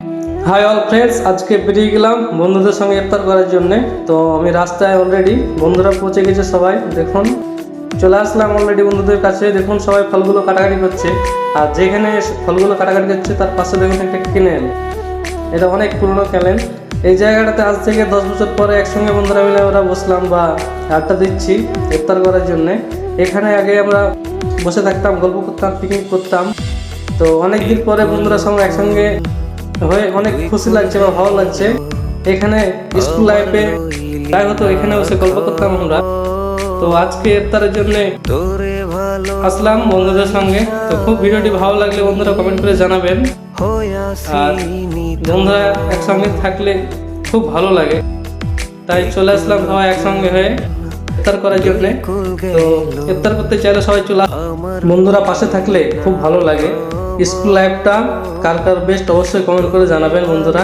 High all friends, আজকে বেরিয়ে গেলাম বন্ধুদের সঙ্গে ইফতার করার জন্য। তো আমি রাস্তায় অলরেডি, বন্ধুরা পৌঁছে গেছে সবাই। দেখুন চলে আসলাম অলরেডি বন্ধুদের কাছে। দেখুন সবাই ফলগুলো কাটাকাটি করছে, আর যেখানে ফলগুলো কাটাকাটি করছে তার পাশে দেখুন একটা ক্যানেল। এটা অনেক পুরনো ক্যানেল। এই জায়গাটাতে আজ থেকে 10 বছর পরে একসঙ্গে বন্ধুরা মিলে আমরা বসলাম বা আড্ডা দিচ্ছি ইফতার করার জন্যে। এখানে আগে আমরা বসে থাকতাম, গল্প করতাম, পিকনিক করতাম। তো অনেক দিন পরে বন্ধুরা সঙ্গে একসঙ্গে হয়ে অনেক খুশি লাগছে বা ভালো লাগছে। এখানে স্কুল লাইফে তাই হতো, এখানে বসে গল্প করতাম আমরা। তো আজকে ইফতারের জন্য আসলাম বন্ধুদের সঙ্গে। তো খুব ভিডিওটি ভালো লাগলে বন্ধুরা কমেন্ট করে জানাবেন। আর বন্ধুরা একসঙ্গে থাকলে খুব ভালো লাগে, তাই চলে আসলাম সবাই একসঙ্গে হয়ে ইফতার করার জন্য। তো ইফতার করতে চাইলে সবাই চলে বন্ধুরা পাশে থাকলে খুব ভালো লাগে। স্কুল লাইফটা কার কার বেস্ট অবশ্যই কমেন্ট করে জানাবেন বন্ধুরা।